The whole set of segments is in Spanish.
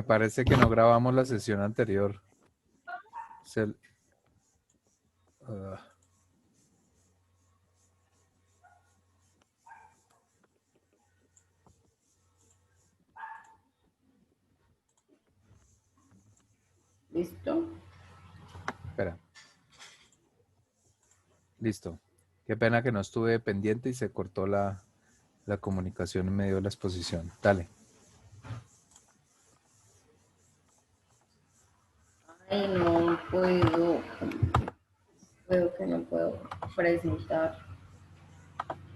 parece que no grabamos la sesión anterior. Se- ah, ¿Listo? espera. Listo. Qué pena que no estuve pendiente y se cortó la comunicación en medio de la exposición. Dale. Ay, no puedo. Creo que no puedo presentar.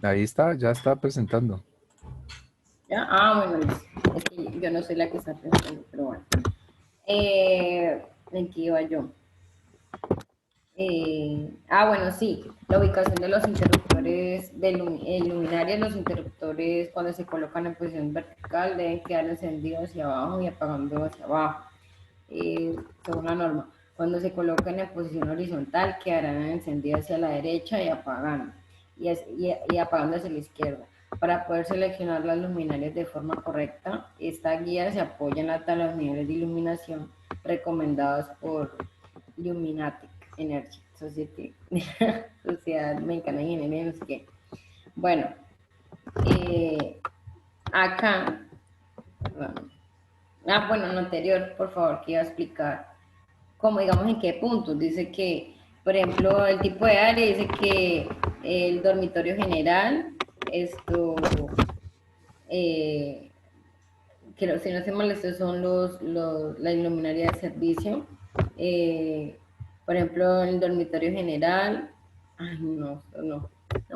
Ahí está, ya está presentando. ¿Ya? Ah, bueno, listo. Es que yo no soy la que está presentando, pero bueno. ¿En qué iba yo? Bueno, sí, la ubicación de los interruptores de luminaria, los interruptores cuando se colocan en posición vertical deben quedar encendidos hacia abajo y apagando hacia abajo, según la norma. Cuando se colocan en posición horizontal quedarán encendidos hacia la derecha y apagando, y apagando hacia la izquierda. Para poder seleccionar las luminarias de forma correcta, esta guía se apoya en la tabla de niveles de iluminación recomendados por Illuminatic Energy Society, Sociedad Mexicana de Ingeniería, no sé qué. Bueno, acá, bueno, en lo anterior, por favor, que iba a explicar cómo, digamos, en qué puntos. Dice que, por ejemplo, el tipo de área dice que el dormitorio general, esto, eh, que si no se molesta son la iluminaria de servicio. Por ejemplo, en el dormitorio general, ay, no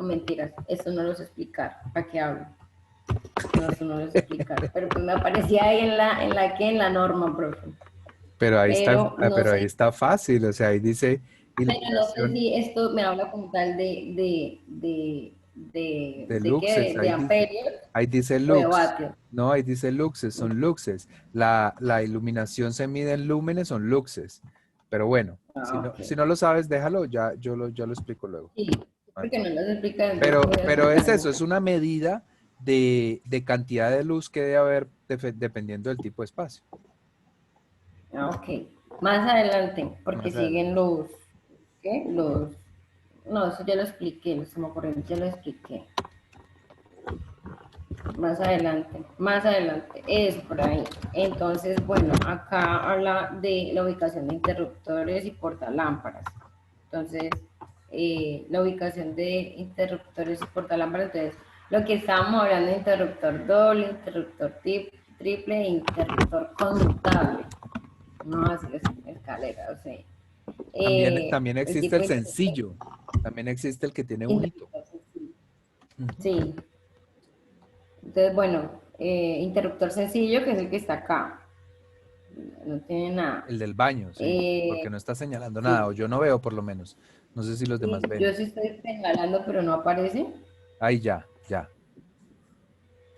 mentiras, eso no lo sé explicar, ¿para qué hablo? No, eso no lo sé explicar, pero pues me aparecía ahí en la norma, profe. Pero no Pero ahí sé, está fácil, o sea, ahí dice pero no sé iluminación si esto me habla como tal de luxes, de amperios ahí dice o de lux, vatios. no, ahí dice luxes, son luxes. La iluminación se mide en lúmenes, son luxes. Pero bueno, Ah, ok. si no lo sabes, déjalo, yo lo explico luego. Sí, Vale. porque no lo sé explicar, entonces voy a Pero es explicarlo. eso, es una medida de cantidad de luz que debe haber dependiendo del tipo de espacio. Ah, ok. Más adelante, porque Más siguen adelante. ¿qué? No, eso ya lo expliqué, los hemocorrientes ya lo expliqué. Más adelante, es por ahí. Entonces, bueno, acá habla de la ubicación de interruptores y portalámparas. Entonces, la ubicación de interruptores y portalámparas, entonces, lo que estábamos hablando de interruptor doble, interruptor triple e interruptor conmutable. No, así es escalera, o sea. También El existe tipo el de sencillo, también existe el que tiene un hito. interruptor sencillo. Ujú. Sí. Entonces, bueno, interruptor sencillo, que es el que está acá. No tiene nada. El del baño, sí, Eh, porque no está señalando nada, o sí, yo no veo por lo menos. No sé si los demás sí, yo ven. sí estoy señalando, pero no aparece. Ahí ya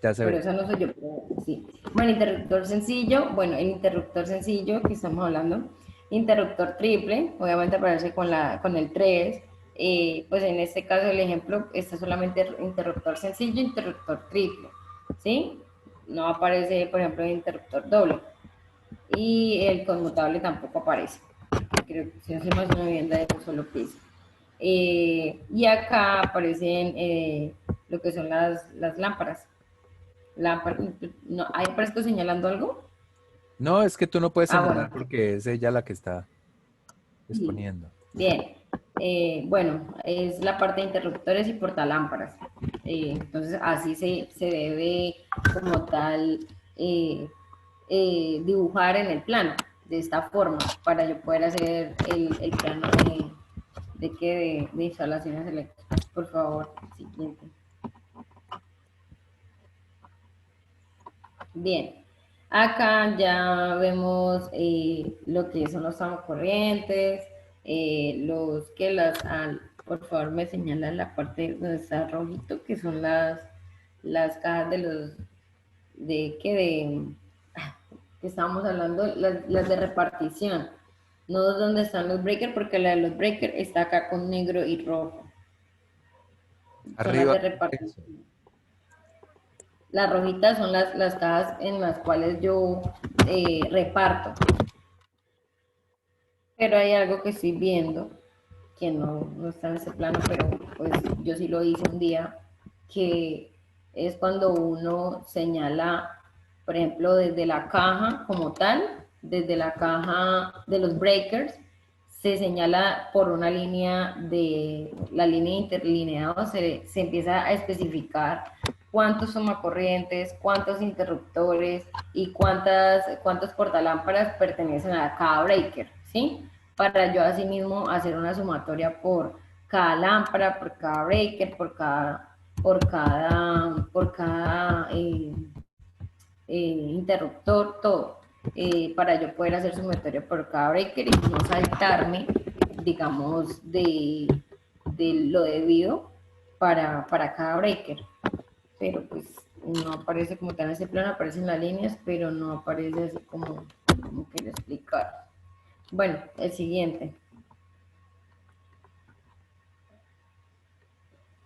se Pero ve. esa no soy yo, pero sí. Bueno, interruptor sencillo, bueno, el interruptor sencillo que estamos hablando, interruptor triple, obviamente aparece con el 3. Pues en este caso el ejemplo está solamente interruptor sencillo, interruptor triple, ¿sí? No aparece, por ejemplo, el interruptor doble. Y el conmutable tampoco aparece. Creo que si no soy más una vivienda de un solo piso. Y acá aparecen lo que son las lámparas. No, ¿hay presto señalando algo? No, es que tú no puedes Ah, señalar bueno, porque es ella la que está sí. exponiendo. Bien. Bueno, es la parte de interruptores y portalámparas. Entonces, así se debe como tal dibujar en el plano, de esta forma, para yo poder hacer el plano de instalaciones eléctricas. Por favor, siguiente. Bien, acá ya vemos lo que son los corrientes, los que por favor me señalan la parte donde está rojito, que son las cajas de que estábamos hablando, las de repartición, no donde están los breakers, porque la de los breakers está acá con negro y rojo, son las Arriba, de eso. repartición. Las rojitas son las cajas en las cuales yo reparto. Pero hay algo que estoy viendo, que no está en ese plano, pero pues yo sí lo hice un día, que es cuando uno señala, por ejemplo, desde la caja como tal, desde la caja de los breakers, se señala por una línea de la línea interlineada, se empieza a especificar cuántos tomacorrientes, cuántos interruptores y cuántos portalámparas pertenecen a cada breaker, ¿sí? Para yo asimismo hacer una sumatoria por cada lámpara, por cada breaker, por cada interruptor, todo, para yo poder hacer sumatoria por cada breaker y no saltarme, digamos, de lo debido para cada breaker. Pero pues no aparece como tal en ese plano, aparecen las líneas, pero no aparece así como quiero explicar. Bueno, el siguiente.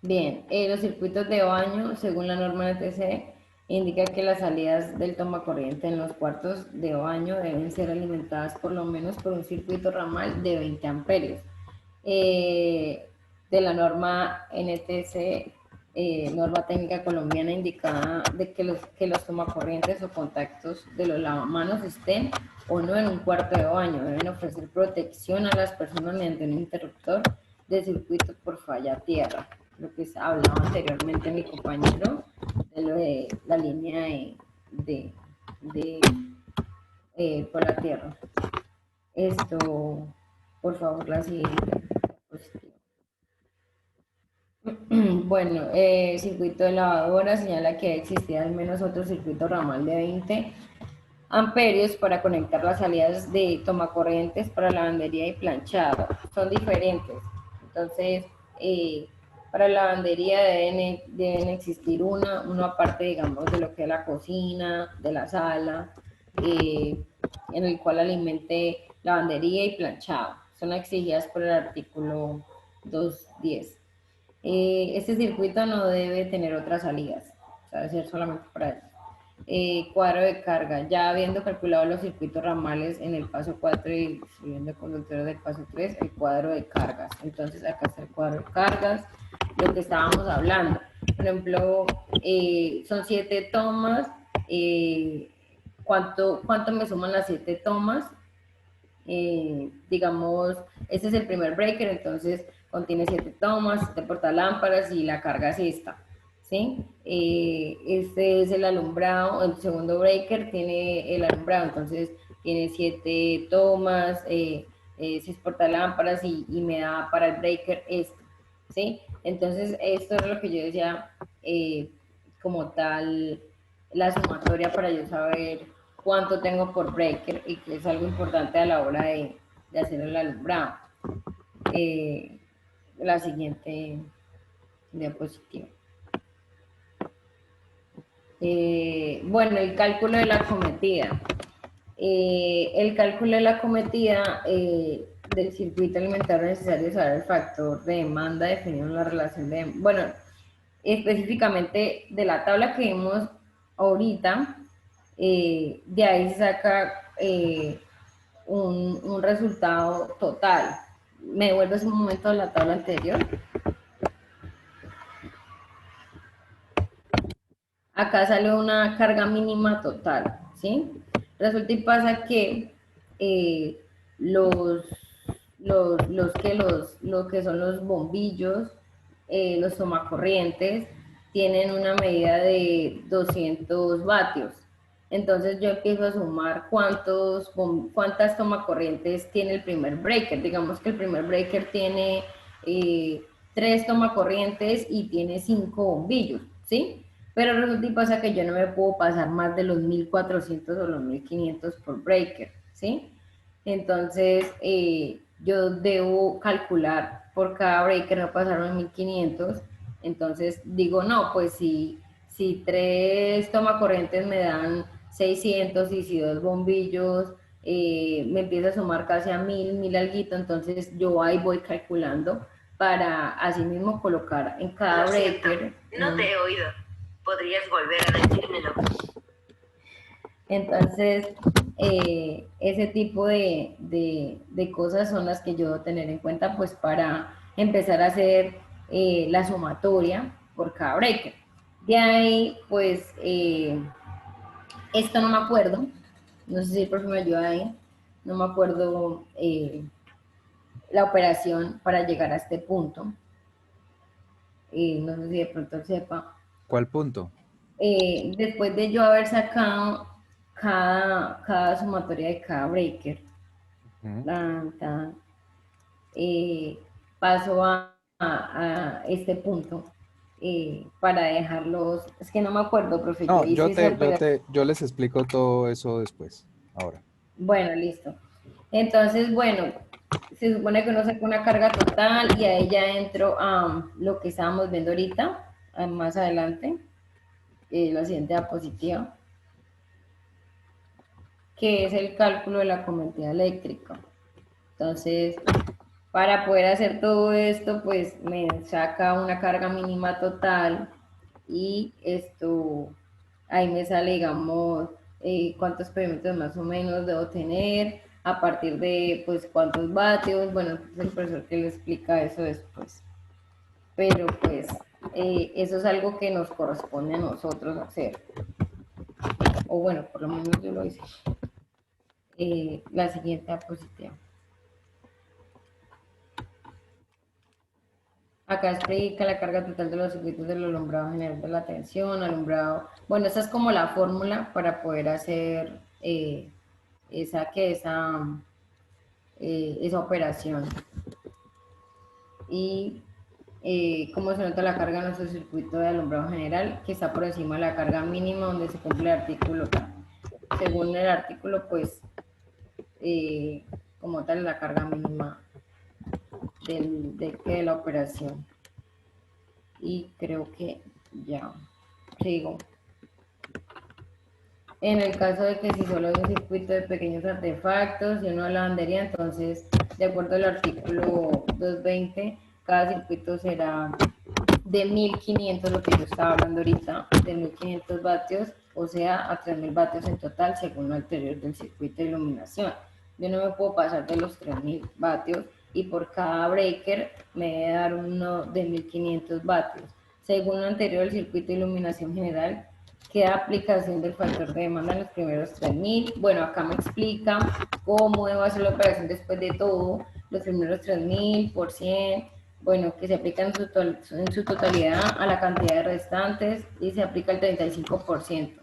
Bien, los circuitos de baño, según la norma NTC, indica que las salidas del tomacorriente en los cuartos de baño deben ser alimentadas por lo menos por un circuito ramal de 20 amperios. De la norma NTC, norma técnica colombiana indicada de que los tomacorrientes o contactos de los lavamanos estén o no en un cuarto de baño. Deben ofrecer protección a las personas mediante un interruptor de circuito por falla tierra. Lo que hablaba anteriormente mi compañero de lo de la línea por la tierra. Esto, por favor, la siguiente. Bueno, circuito de lavadora señala que existía al menos otro circuito ramal de 20 amperios para conectar las salidas de tomacorrientes para lavandería y planchado. Son diferentes. Entonces, para lavandería deben existir uno aparte, digamos, de lo que es la cocina, de la sala, en el cual alimente lavandería y planchado. Son exigidas por el artículo 210. Este circuito no debe tener otras salidas, o sea, debe ser solamente para eso. Cuadro de carga, ya habiendo calculado los circuitos ramales en el paso 4 y subiendo conductores del paso 3, el cuadro de cargas. Entonces acá está el cuadro de cargas, lo que estábamos hablando. Por ejemplo, son 7 tomas, ¿cuánto me suman las 7 tomas? Digamos, este es el primer breaker, entonces contiene 7 tomas, 7 portalámparas y la carga es esta. ¿Sí? Este es el alumbrado, el segundo breaker tiene el alumbrado, entonces tiene 7 tomas, 6 portalámparas y me da para el breaker esto, ¿sí? Entonces esto es lo que yo decía, como tal, la sumatoria para yo saber cuánto tengo por breaker y que es algo importante a la hora de hacer el alumbrado. La siguiente diapositiva. Bueno, el cálculo de la acometida. El cálculo de la acometida del circuito alimentario es necesario saber el factor de demanda definido en la relación de... Bueno, específicamente de la tabla que vimos ahorita, de ahí se saca un resultado total. ¿Me devuelves un momento a la tabla anterior? Acá sale una carga mínima total, ¿sí? Resulta y pasa que los, lo que son los bombillos, los tomacorrientes, tienen una medida de 200 vatios. Entonces yo empiezo a sumar cuántas tomacorrientes tiene el primer breaker. Digamos que el primer breaker tiene 3 tomacorrientes y tiene 5 bombillos, ¿sí? Pero resulta y pasa que yo no me puedo pasar más de los 1400 o los 1500 por breaker, ¿sí? Entonces, yo debo calcular por cada breaker, no pasar los 1500. Entonces, digo, no, pues si 3 tomacorrientes me dan 600 y si 2 bombillos me empieza a sumar casi a 1000 alguito, entonces yo ahí voy calculando para así mismo colocar en cada breaker. No te he oído. ¿Podrías volver a decírmelo? Entonces, ese tipo de cosas son las que yo debo tener en cuenta pues para empezar a hacer la sumatoria por cada breaker. De ahí pues esto no me acuerdo, no sé si el profe me ayuda ahí, no me acuerdo la operación para llegar a este punto, no sé si de pronto sepa. ¿Cuál punto? Después de yo haber sacado cada sumatoria de cada breaker, Ujú. tan, tan, eh, paso a este punto para dejarlos, es que no me acuerdo, profe, yo No, hice esa operación. yo les explico todo eso después, ahora. Bueno, listo. Entonces, bueno, se supone que uno saca una carga total y ahí ya entro a lo que estábamos viendo ahorita, más adelante, la siguiente diapositiva, que es el cálculo de la corriente eléctrica. Entonces, para poder hacer todo esto, pues me saca una carga mínima total y esto, ahí me sale, digamos, cuántos perímetros más o menos debo tener, a partir de, pues, cuántos vatios, bueno, es el profesor que le explica eso después. Pero, pues, eso es algo que nos corresponde a nosotros hacer, o bueno, por lo menos yo lo hice. La siguiente diapositiva. Acá explica la carga total de los circuitos del alumbrado general de la tensión, alumbrado. Bueno, esa es como la fórmula para poder hacer esa operación. Y cómo se nota la carga en nuestro circuito de alumbrado general, que está por encima de la carga mínima donde se cumple el artículo. Según el artículo, pues, como tal, la carga mínima de la operación. Y creo que ya sigo. En el caso de que si solo es un circuito de pequeños artefactos y una lavandería, entonces, de acuerdo al artículo 220, cada circuito será de 1500, lo que yo estaba hablando ahorita, de 1500 vatios, o sea, a 3000 vatios en total, según lo anterior del circuito de iluminación. Yo no me puedo pasar de los 3000 vatios y por cada breaker me debe dar uno de 1500 vatios. Según lo anterior del circuito de iluminación general, queda aplicación del factor de demanda en los primeros 3000. Bueno, acá me explica cómo debo hacer la operación después de todo, los primeros 3000 por 100, bueno, que se aplica en su totalidad a la cantidad de restantes y se aplica el 35%.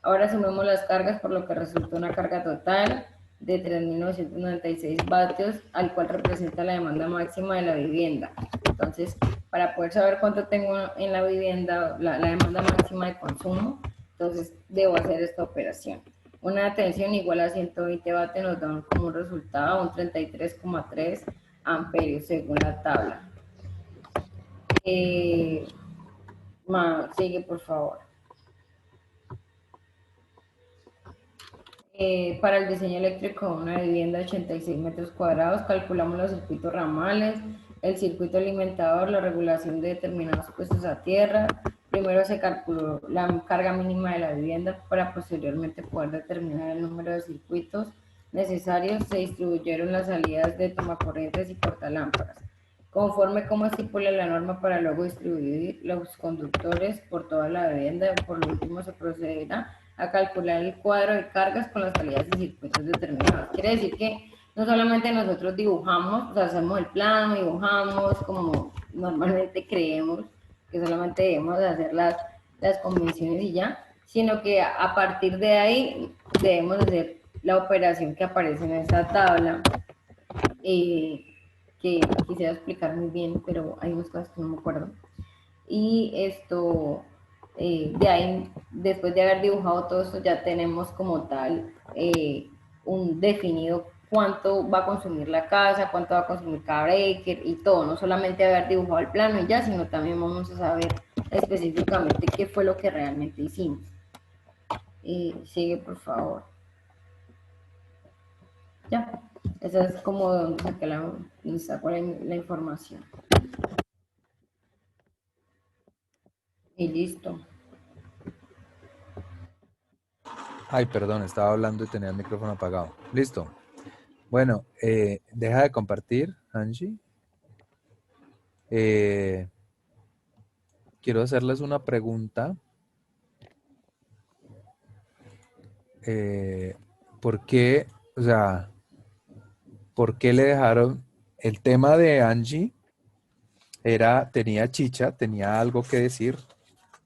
Ahora sumemos las cargas, por lo que resulta una carga total de 3.996 vatios, al cual representa la demanda máxima de la vivienda. Entonces, para poder saber cuánto tengo en la vivienda, la demanda máxima de consumo, entonces debo hacer esta operación. Una tensión igual a 120 vatios nos da como un resultado un 33,3 amperios según la tabla. Sigue, por favor. Para el diseño eléctrico de una vivienda de 86 metros cuadrados, calculamos los circuitos ramales, el circuito alimentador, la regulación de determinados puestos a tierra. Primero se calculó la carga mínima de la vivienda para posteriormente poder determinar el número de circuitos necesarios. Se distribuyeron las salidas de tomacorrientes y portalámparas. Conforme como estipula la norma para luego distribuir los conductores por toda la vivienda, por lo último se procederá a calcular el cuadro de cargas con las salidas de circuitos determinados. Quiere decir que no solamente nosotros dibujamos, o sea, hacemos el plano, dibujamos como normalmente creemos que solamente debemos hacer las convenciones y ya, sino que a partir de ahí debemos hacer la operación que aparece en esta tabla, que quisiera explicar muy bien, pero hay unas cosas que no me acuerdo. Y esto, de ahí, después de haber dibujado todo esto, ya tenemos como tal un definido cuánto va a consumir la casa, cuánto va a consumir cada breaker y todo, no solamente haber dibujado el plano y ya, sino también vamos a saber específicamente qué fue lo que realmente hicimos. Sigue, por favor. Ya, esa es como donde saqué la información. Y listo. Ay, perdón, estaba hablando y tenía el micrófono apagado. Listo. Bueno, deja de compartir, Angie. Eh, quiero hacerles una pregunta. Eh, ¿Por qué, o sea, por qué le dejaron el tema de Angie? Tenía chicha, tenía algo que decir,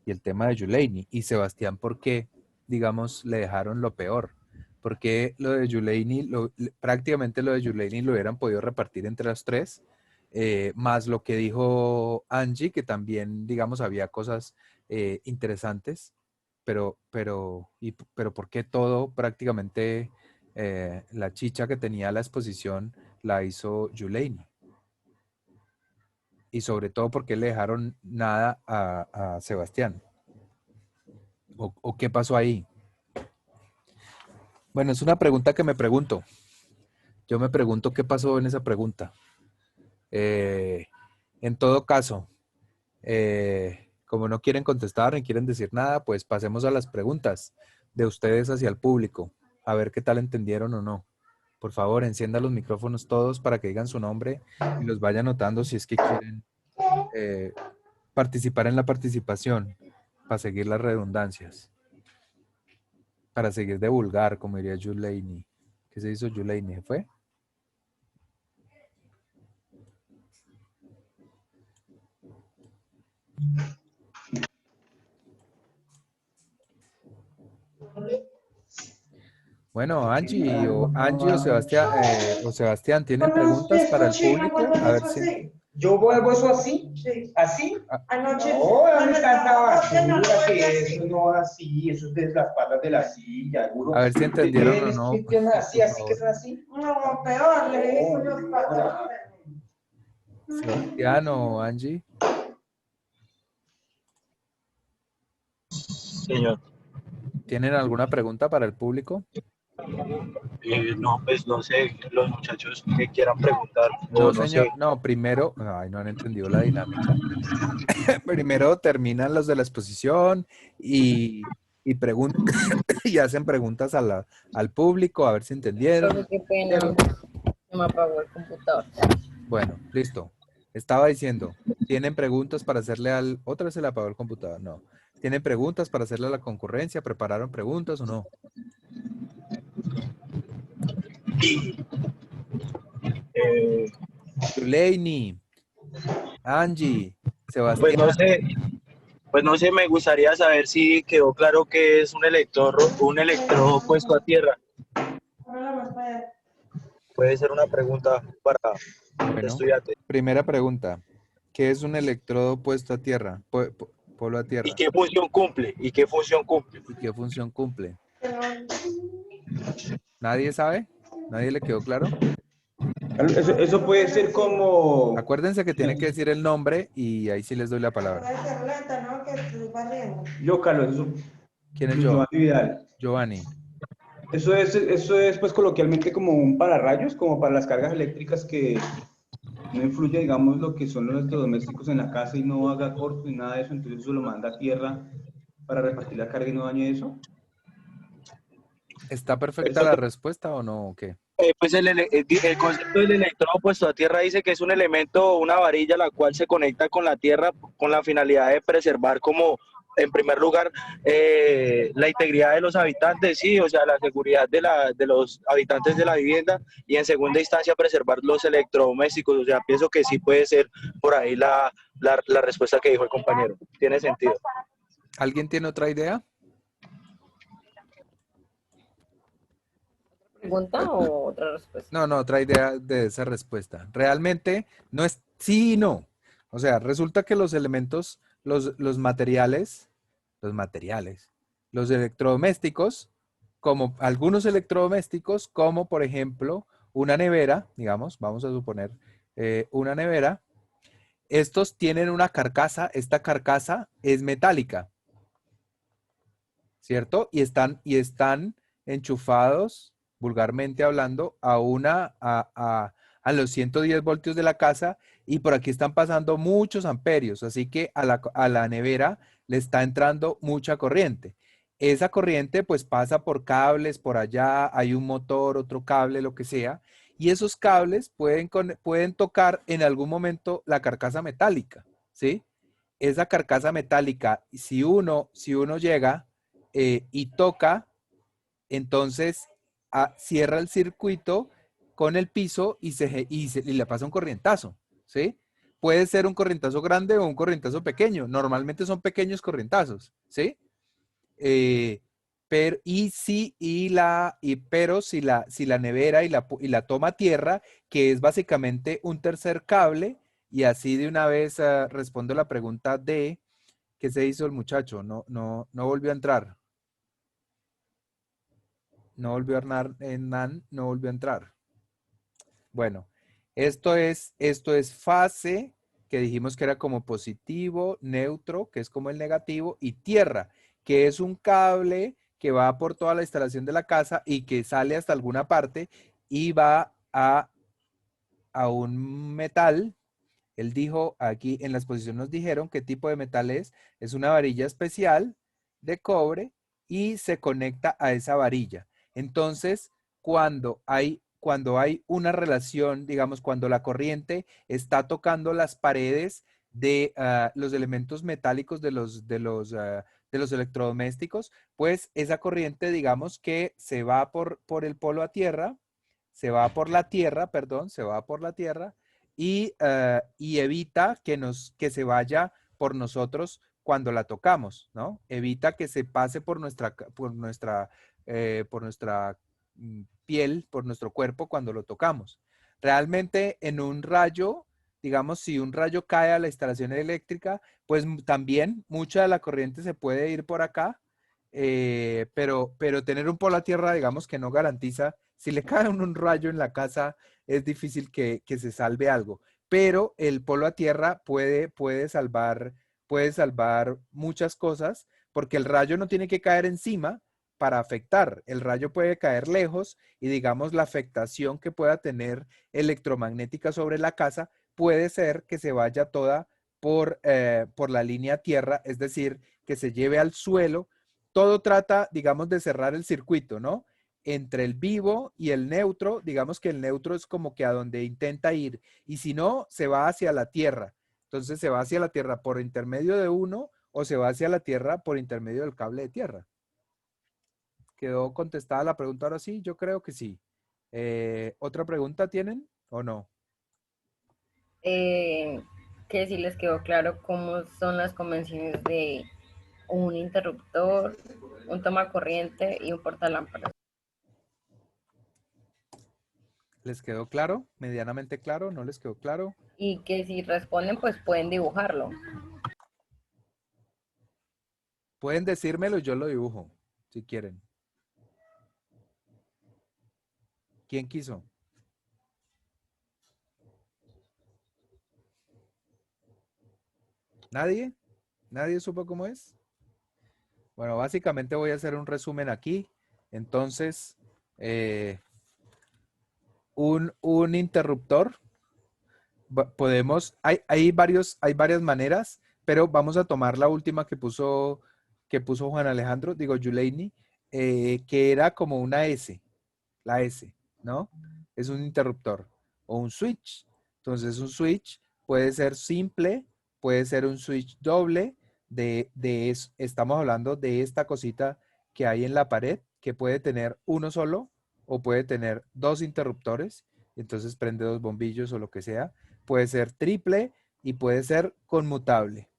y el tema de Yuleini. Y Sebastián, ¿por qué, digamos, le dejaron lo peor? Porque lo de Yuleini, prácticamente lo de Yuleini lo hubieran podido repartir entre los tres, más lo que dijo Angie, que también, digamos, había cosas interesantes, pero ¿por qué todo prácticamente la chicha que tenía la exposición la hizo Yuleini? Y sobre todo, ¿por qué le dejaron nada a Sebastián? ¿O qué pasó ahí? Bueno, es una pregunta que me pregunto. Yo me pregunto qué pasó en esa pregunta. Eh, en todo caso, como no quieren contestar ni quieren decir nada, pues pasemos a las preguntas de ustedes hacia el público, a ver qué tal entendieron o no. Por favor, enciendan los micrófonos todos para que digan su nombre y los vayan notando si es que quieren eh, participar en la participación, para seguir las redundancias, para seguir de vulgar, como diría Juleini. ¿Qué se hizo Juleini? ¿Fue? Bueno, Angie o Sebastián, ¿tienen Conocí preguntas para esta el chica público? cuando A me ver si... casé. Yo vuelvo eso así, así. a, Anoche. No, ¿dónde está esa basura? Que eso no así, eso es de las patas de la silla, a seguro. ver si ¿Ustedes entendieron o tienen no, cristianas así, por así que favor. son así? No, peor, le dije los patas. Sebastián o Angie, Señor, ¿tienen alguna pregunta para el público? no, pues no sé, los muchachos que quieran preguntar, o No, no señor. sé. No, primero, ay, no han entendido la dinámica. Primero terminan los de la exposición y, y hacen preguntas al público a ver si entendieron. Profe, qué pena, ¿Entendieron? se me apagó el computador. Bueno, listo. Estaba diciendo, ¿tienen preguntas para hacerle al... Otra vez se le apagó el computador, no. ¿Tienen preguntas para hacerle a la concurrencia? ¿Prepararon preguntas o no? Eh, Yuleini, Angie, pues no Sebastián. sé, pues no sé, me gustaría saber si quedó claro que es un electrodo puesto a tierra. Puede ser una pregunta para el Bueno, estudiante. primera pregunta. ¿Qué es un electrodo puesto a tierra? Polo a ¿Y tierra. qué función cumple? ¿Y qué función cumple? ¿Y qué función cumple? ¿Nadie sabe? ¿Nadie le quedó claro? Eso puede ser como... Acuérdense que tienen que decir el nombre y ahí sí les doy la palabra. Yo, Carlos, eso, ¿Quién es Luis yo? Giovanni Vidal. Giovanni. Eso es pues coloquialmente como un pararrayos, como para las cargas eléctricas que no influye, digamos, lo que son los electrodomésticos en la casa y no haga corto ni nada de eso, entonces eso lo manda a tierra para repartir la carga y no dañe eso. ¿Está perfecta Eso, la respuesta o no? ¿O qué? Pues el concepto del electrodo puesto a tierra dice que es un elemento, una varilla la cual se conecta con la tierra con la finalidad de preservar como, en primer lugar, la integridad de los habitantes, sí, o sea, la seguridad de los habitantes de la vivienda y en segunda instancia preservar los electrodomésticos, o sea, pienso que sí puede ser por ahí la respuesta que dijo el compañero, tiene sentido. ¿Alguien tiene otra idea? ¿Pregunta o otra respuesta? No, otra idea de esa respuesta. Realmente no es sí y no. O sea, resulta que los elementos, los materiales, los electrodomésticos, como algunos electrodomésticos, como por ejemplo una nevera, digamos, vamos a suponer una nevera, estos tienen una carcasa, esta carcasa es metálica, ¿cierto? Y están enchufados, vulgarmente hablando, a los 110 voltios de la casa y por aquí están pasando muchos amperios, así que a la nevera le está entrando mucha corriente. esa corriente pues pasa por cables, por allá hay un motor, otro cable, lo que sea, y esos cables pueden tocar en algún momento la carcasa metálica, ¿sí? Esa carcasa metálica, si uno llega y toca, entonces cierra el circuito con el piso y le pasa un corrientazo, ¿sí? Puede ser un corrientazo grande o un corrientazo pequeño. Normalmente son pequeños corrientazos, ¿sí? Eh, pero si la nevera y la toma tierra, que es básicamente un tercer cable, y así de una vez respondo la pregunta de ¿qué se hizo el muchacho? No, no, no volvió a entrar. No volvió a entrar, no volvió a entrar. Bueno, esto es fase, que dijimos que era como positivo, neutro, que es como el negativo, y tierra, que es un cable que va por toda la instalación de la casa y que sale hasta alguna parte y va a un metal. Él dijo, aquí en la exposición nos dijeron qué tipo de metal es. Es una varilla especial de cobre y se conecta a esa varilla. Entonces, cuando hay una relación, digamos, cuando la corriente está tocando las paredes de los elementos metálicos de los electrodomésticos, pues esa corriente, digamos que se va por el polo a tierra, se va por la tierra, perdón, se va por la tierra y evita que se vaya por nosotros cuando la tocamos, ¿no? Evita que se pase por nuestra piel, por nuestro cuerpo cuando lo tocamos. Realmente en un rayo, digamos, si un rayo cae a la instalación eléctrica, pues también mucha de la corriente se puede ir por acá, pero tener un polo a tierra, digamos que no garantiza, si le cae un rayo en la casa, es difícil que se salve algo, pero el polo a tierra puede salvar muchas cosas, porque el rayo no tiene que caer encima para afectar. El rayo puede caer lejos y digamos la afectación que pueda tener electromagnética sobre la casa puede ser que se vaya toda por la línea tierra, es decir, que se lleve al suelo. Todo trata, digamos, de cerrar el circuito, ¿no? Entre el vivo y el neutro, digamos que el neutro es como que a donde intenta ir, y si no, se va hacia la tierra. Entonces se va hacia la tierra por intermedio de uno o se va hacia la tierra por intermedio del cable de tierra. ¿Quedó contestada la pregunta ahora sí? Yo creo que sí. ¿Otra pregunta tienen o no? Eh, que si les quedó claro cómo son las convenciones de un interruptor, un tomacorriente y un portalámparas. ¿Les quedó claro? ¿Medianamente claro? ¿No les quedó claro? Y que si responden, pues pueden dibujarlo. Pueden decírmelo y yo lo dibujo, si quieren. ¿Quién quiso? ¿Nadie? ¿Nadie supo cómo es? Bueno, básicamente voy a hacer un resumen aquí. Entonces, un interruptor, hay varias maneras, pero vamos a tomar la última que puso Juan Alejandro, digo Yuleini, que era como una S, la S, ¿no? Es un interruptor o un switch. Entonces, un switch puede ser simple, puede ser un switch doble, estamos hablando de esta cosita que hay en la pared, que puede tener uno solo o puede tener dos interruptores, entonces prende dos bombillos o lo que sea. Puede ser triple y puede ser conmutable.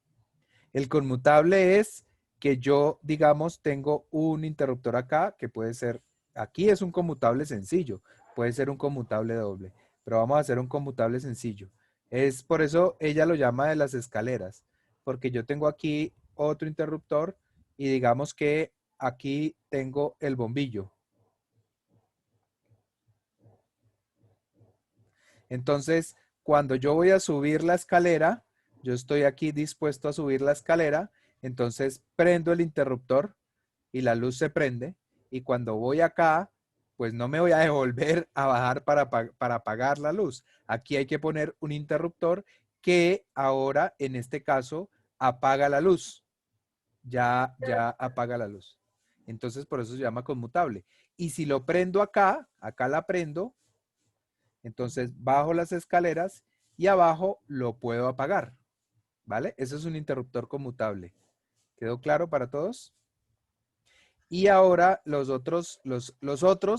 El conmutable es que yo, digamos, tengo un interruptor acá que puede ser, aquí es un conmutable sencillo, puede ser un conmutable doble, pero vamos a hacer un conmutable sencillo. Es por eso ella lo llama de las escaleras, porque yo tengo aquí otro interruptor y digamos que aquí tengo el bombillo. Entonces, cuando yo voy a subir la escalera, yo estoy aquí dispuesto a subir la escalera, entonces prendo el interruptor y la luz se prende. Y cuando voy acá, pues no me voy a devolver a bajar para apagar la luz. Aquí hay que poner un interruptor que ahora, en este caso, apaga la luz. Ya apaga la luz. Entonces, por eso se llama conmutable. Y si lo prendo acá, acá la prendo, entonces bajo las escaleras y abajo lo puedo apagar, ¿vale? Eso es un interruptor conmutable. ¿Quedó claro para todos? Y ahora los otros,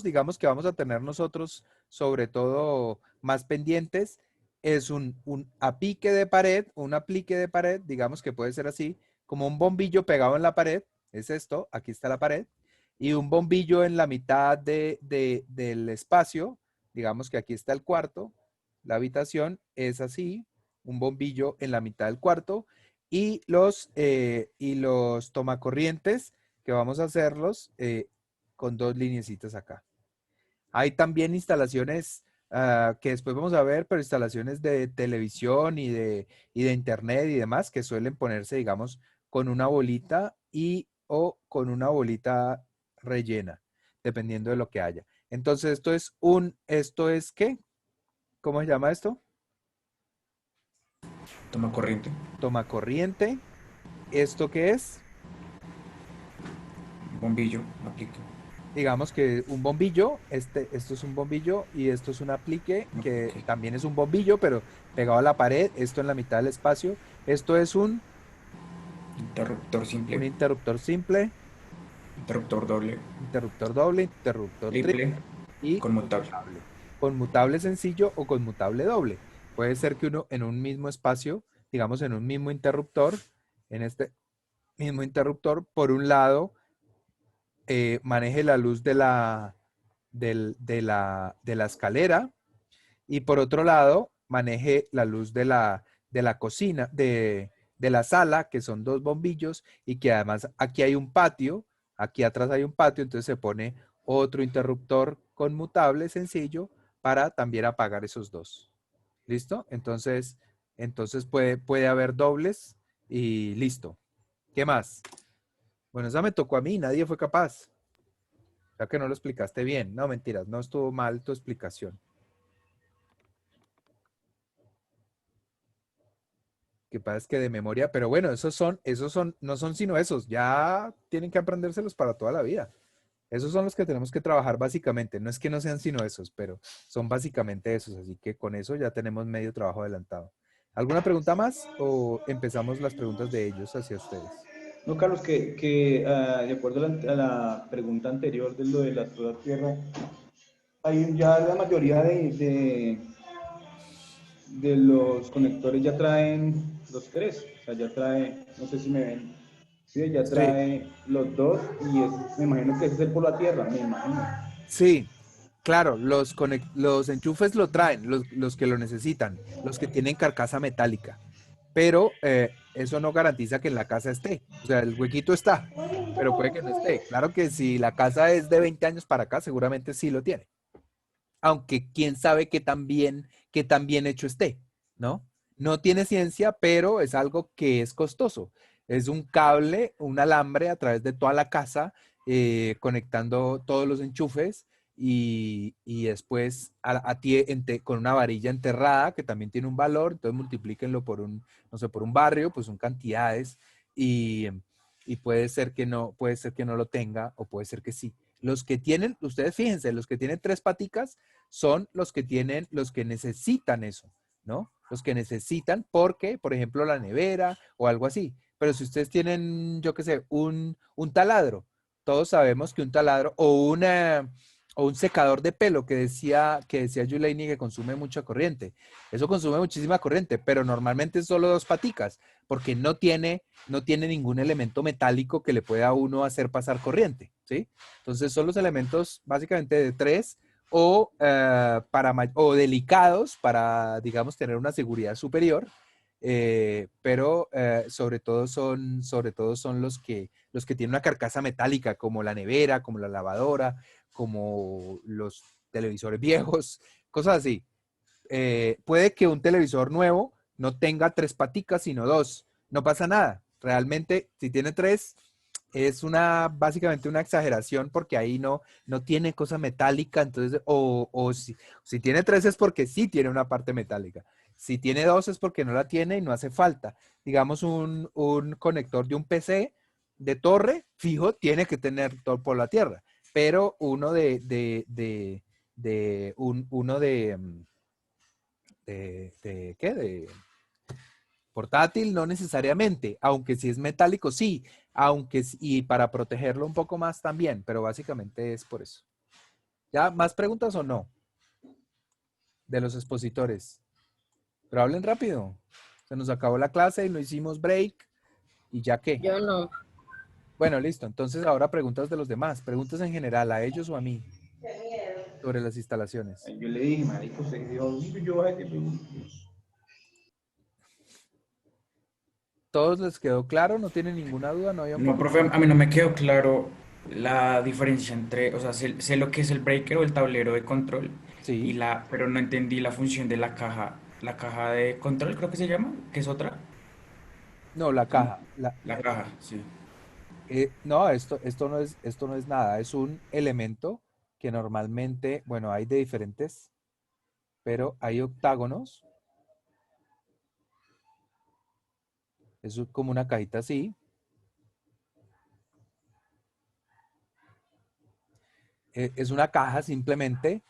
digamos que vamos a tener nosotros, sobre todo más pendientes, es un aplique de pared, un aplique de pared, digamos que puede ser así, como un bombillo pegado en la pared, es esto, aquí está la pared, y un bombillo en la mitad del espacio, digamos que aquí está el cuarto, la habitación es así, un bombillo en la mitad del cuarto, y los tomacorrientes que vamos a hacerlos con dos lineecitas acá. Hay también instalaciones que después vamos a ver, pero instalaciones de televisión y de internet y demás que suelen ponerse, digamos, con una bolita o con una bolita rellena, dependiendo de lo que haya. Entonces, ¿esto es qué? ¿Cómo se llama esto? Toma corriente. Toma corriente. ¿Esto qué es? Bombillo, aplique. Digamos que un bombillo, esto es un bombillo y esto es un aplique que Ok. también es un bombillo, pero pegado a la pared, esto en la mitad del espacio. Esto es un Interruptor simple. interruptor simple, Interruptor doble. interruptor doble, interruptor triple Triple. y Conmutable. conmutable. Conmutable sencillo o conmutable doble. Puede ser que uno en un mismo espacio, digamos en un mismo interruptor, en este mismo interruptor, por un lado, maneje la luz de la escalera y por otro lado maneje la luz de la cocina, de la sala, que son dos bombillos y que además aquí hay un patio, aquí atrás hay un patio, entonces se pone otro interruptor conmutable sencillo para también apagar esos dos. ¿Listo? Entonces puede haber dobles y listo. ¿Qué más? Bueno, esa me tocó a mí, nadie fue capaz. Ya que no lo explicaste bien. No, mentiras, no estuvo mal tu explicación. Que pasa es que de memoria, pero bueno, no son sino esos. Ya tienen que aprendérselos para toda la vida. Esos son los que tenemos que trabajar básicamente. No es que no sean sino esos, pero son básicamente esos. Así que con eso ya tenemos medio trabajo adelantado. ¿Alguna pregunta más o empezamos las preguntas de ellos hacia ustedes? No, Carlos, de acuerdo a la pregunta anterior de lo de la toda tierra, hay ya la mayoría de los conectores ya traen los tres, o sea, ya trae, no sé si me ven, sí, ya Sí, trae los dos y me imagino que ese es el por la tierra, me imagino. sí, claro, los enchufes lo traen, los que lo necesitan, los que tienen carcasa metálica, pero eso no garantiza que en la casa esté. O sea, el huequito está, pero puede que no esté. Claro que si la casa es de 20 años para acá, seguramente sí lo tiene. Aunque quién sabe qué tan bien hecho esté, ¿no? No tiene ciencia, pero es algo que es costoso. Es un cable, un alambre a través de toda la casa, conectando todos los enchufes y después con una varilla enterrada que también tiene un valor, entonces multiplíquenlo no sé, por un barrio, pues son cantidades y, y puede ser que no lo tenga o puede ser que sí. Los que tienen, ustedes fíjense, los que tienen tres paticas son los que necesitan eso, ¿no? Los que necesitan porque, por ejemplo, la nevera o algo así. Pero si ustedes tienen, yo qué sé, un taladro, todos sabemos que un taladro o un secador de pelo que decía Yulaini que consume mucha corriente. Eso consume muchísima corriente, pero normalmente es solo dos paticas, porque no tiene ningún elemento metálico que le pueda a uno hacer pasar corriente, ¿sí? Entonces son los elementos básicamente de tres o delicados para, digamos, tener una seguridad superior, pero sobre todo son los que tienen una carcasa metálica, como la nevera, como la lavadora, como los televisores viejos, cosas así. Puede que un televisor nuevo no tenga tres paticas, sino dos. No pasa nada. Realmente, si tiene tres, es básicamente una exageración porque ahí no tiene cosa metálica. Entonces, o si tiene tres es porque sí tiene una parte metálica. Si tiene dos es porque no la tiene y no hace falta. Digamos, un conector de un PC de torre, fijo, tiene que tener por la tierra, pero uno ¿qué? De portátil no necesariamente, aunque si es metálico sí, y para protegerlo un poco más también, pero básicamente es por eso. ¿Ya más preguntas o no? De los expositores. Pero hablen rápido. Se nos acabó la clase y no hicimos break y ya qué. Yo no. Bueno, listo. Entonces ahora preguntas de los demás. Preguntas en general, a ellos o a mí, sobre las instalaciones. Yo le dije, marico, usted dijo, yo a este ¿Todos les quedó claro? ¿No tienen ninguna duda? ¿No había un No, poco? profe, a mí no me quedó claro la diferencia entre, o sea, sé lo que es el breaker o el tablero de control, Sí. pero no entendí la función de la caja de control, creo que se llama, que es otra. No, la Como caja. la caja, sí. No, esto no es nada. Es un elemento que normalmente, bueno, hay de diferentes, pero hay octágonos. Es como una cajita así. Es una caja simplemente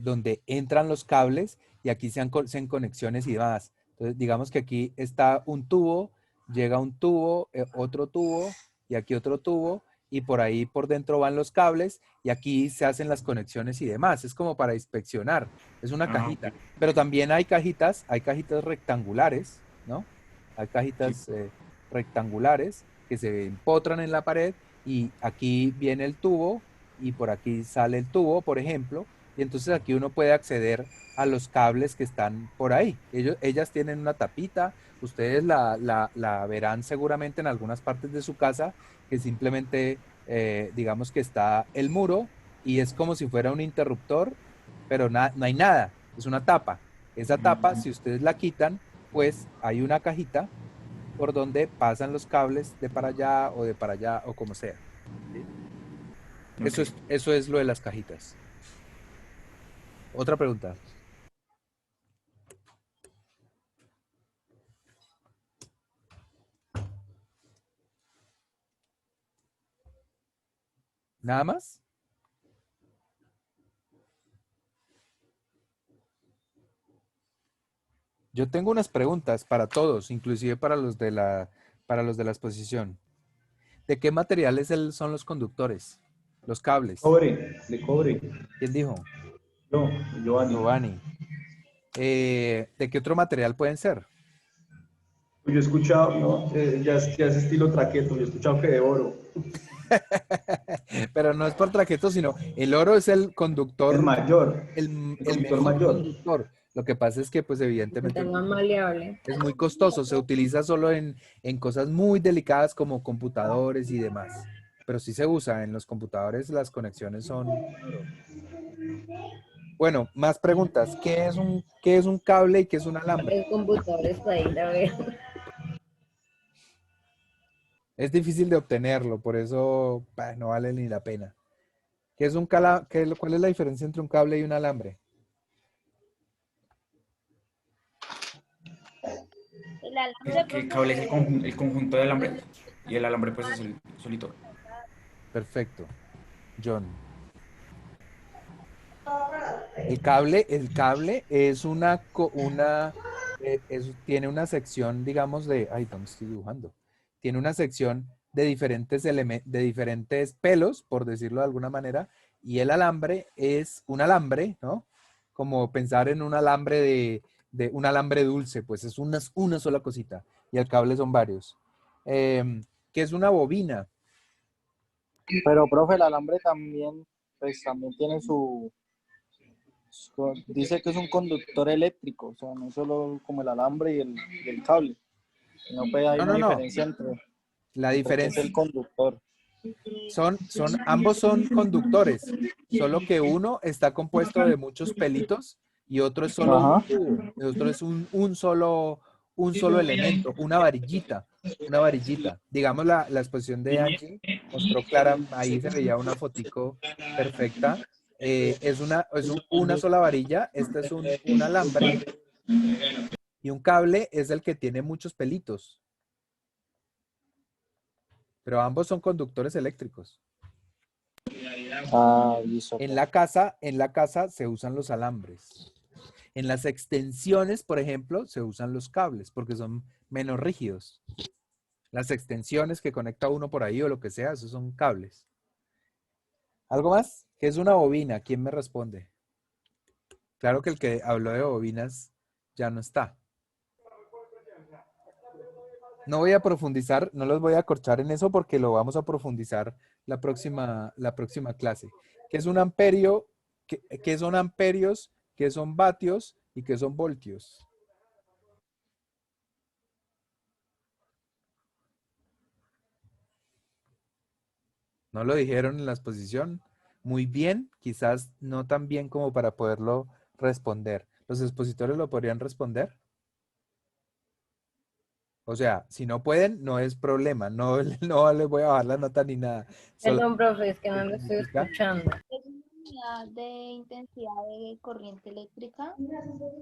donde entran los cables y aquí se hacen conexiones y demás. Entonces, digamos que aquí está un tubo, llega un tubo, otro tubo y aquí otro tubo y por ahí por dentro van los cables y aquí se hacen las conexiones y demás. Es como para inspeccionar. Es una Ah, ok. cajita. Pero también hay cajitas rectangulares, ¿no? Hay Sí. cajitas rectangulares que se empotran en la pared y aquí viene el tubo y por aquí sale el tubo, por ejemplo, y entonces aquí uno puede acceder a los cables que están por ahí. Ellas tienen una tapita, ustedes la verán seguramente en algunas partes de su casa, que simplemente, digamos que está el muro y es como si fuera un interruptor, pero no hay nada, es una tapa. Esa tapa, si ustedes la quitan, pues hay una cajita por donde pasan los cables de para allá o como sea. ¿Sí? Ok. Eso es lo de las cajitas. Otra pregunta. ¿Nada más? Yo tengo unas preguntas para todos, inclusive para los de la exposición. ¿De qué materiales son los conductores? Los cables. de cobre. ¿Quién dijo? Yo, Giovanni. Giovanni. ¿De qué otro material pueden ser? Yo he escuchado, ¿no? Ya es estilo traqueto, yo he escuchado que de oro. Pero no es por traqueto, sino el oro es el El conductor, mayor, el el conductor mejor mayor. conductor. Lo que pasa es que, pues, evidentemente, Es más maleable. es muy costoso, se utiliza solo en cosas muy delicadas como computadores y demás, pero sí se usa en los computadores, las conexiones son oro. Bueno, más preguntas. Qué es un cable y qué es un alambre? El computador está ahí, a ver. Es difícil de obtenerlo, por eso no vale ni la pena. ¿Cuál es la diferencia entre un cable y un alambre? El alambre, Que el profe, cable es el conjunto de alambre y el alambre pues es el solito. Perfecto, John. El cable es tiene una sección, digamos, ay, ¿dónde estoy dibujando? Tiene una sección de de diferentes pelos, por decirlo de alguna manera, y el alambre es un alambre, ¿no? Como pensar en un alambre de un alambre dulce, pues es una sola cosita, y el cable son varios. ¿Qué es una bobina? Pero, profe, el alambre también, pues también tiene dice que es un conductor eléctrico, o sea, no solo como el alambre y el cable, sino pues hay No, una no, no. diferencia La entre qué es diferencia, el conductor. ambos son conductores, solo que uno está compuesto de muchos pelitos y otro es solo un Ajá. tubo, y otro es un solo elemento, una varillita. Digamos, la exposición de Angie mostró clara, ahí se veía una fotico perfecta. Una sola varilla, este es un alambre y un cable es el que tiene muchos pelitos. pero ambos son conductores eléctricos. Ah, listo. En la casa se usan los alambres. En las extensiones, por ejemplo, se usan los cables porque son menos rígidos. Las extensiones que conecta uno por ahí o lo que sea, esos son cables. ¿Algo más? ¿Qué es una bobina? ¿Quién me responde? Claro que el que habló de bobinas ya no está. No voy a profundizar, no los voy a acorchar en eso porque lo vamos a profundizar la próxima clase. ¿Qué es un amperio? ¿Qué son amperios? ¿Qué son vatios? ¿Y qué son voltios? ¿No lo dijeron en la exposición? Muy bien, quizás no tan bien como para poderlo responder. ¿Los expositores lo podrían responder? O sea, si no pueden, no es problema. No, no les voy a bajar la nota ni nada. Perdón, profe, es que no ¿Qué lo estoy significa? escuchando. Es una unidad de intensidad de corriente eléctrica.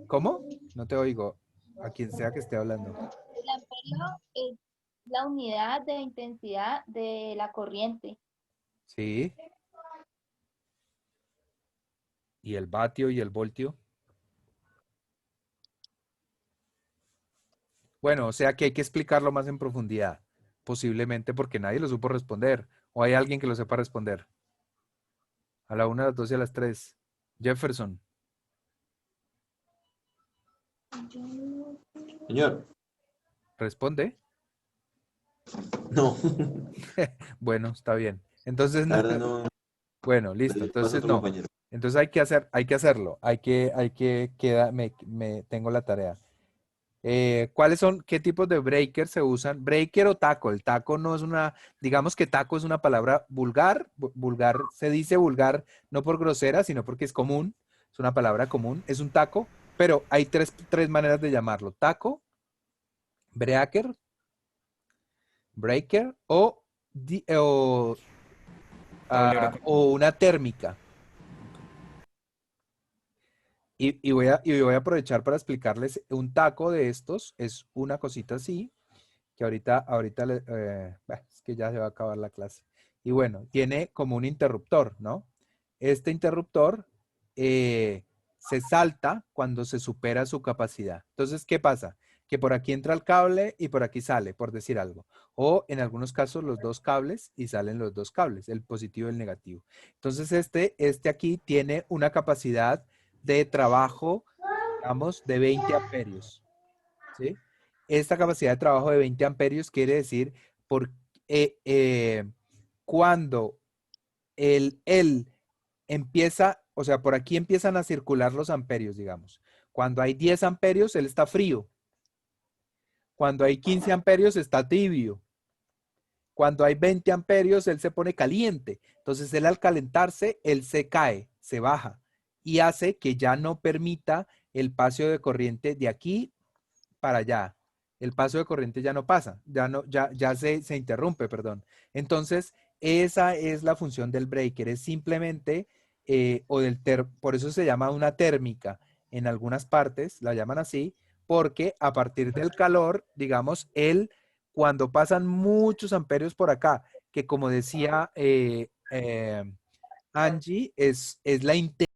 ¿Cómo? No te oigo. A quien sea que esté hablando. El amperio es la unidad de intensidad de la corriente. Sí. ¿Y el vatio y el voltio? Bueno, o sea que hay que explicarlo más en profundidad. Posiblemente porque nadie lo supo responder. ¿O hay alguien que lo sepa responder? A la 1, a las 2 y a las 3. Jefferson. Señor, ¿Responde? no, Bueno, está bien. Entonces, la no. verdad no, Bueno, listo. le paso a Entonces, otro no. compañero. Entonces hay que hacerlo. Tengo la tarea. ¿Qué tipos de breaker se usan? ¿Breaker o taco? El taco no es digamos que taco es una palabra vulgar. Vulgar, se dice vulgar no por grosera, sino porque es común. Es una palabra común. Es un taco, pero hay tres maneras de llamarlo. Taco, breaker Tablero. o una térmica. Y voy a aprovechar para explicarles un taco de estos. Es una cosita así, que ahorita es que ya se va a acabar la clase. Y bueno, tiene como un interruptor, ¿no? Este interruptor se salta cuando se supera su capacidad. Entonces, ¿qué pasa? Que por aquí entra el cable y por aquí sale, por decir algo. O en algunos casos los dos cables y salen los dos cables, el positivo y el negativo. Entonces, este aquí tiene una capacidad de trabajo, digamos, de 20 amperios. ¿Sí? Esta capacidad de trabajo de 20 amperios quiere decir eh, eh, cuando él empieza, o sea, por aquí empiezan a circular los amperios, digamos. Cuando hay 10 amperios, él está frío. Cuando hay 15 amperios, está tibio. Cuando hay 20 amperios, él se pone caliente. Entonces, él al calentarse, él se cae, se baja y hace que ya no permita el paso de corriente de aquí para allá. El paso de corriente ya no pasa, ya se interrumpe, perdón. Entonces, esa es la función del breaker, es simplemente, por eso se llama una térmica. En algunas partes la llaman así, porque a partir del calor, digamos, cuando pasan muchos amperios por acá, que como decía Angie, es la intensidad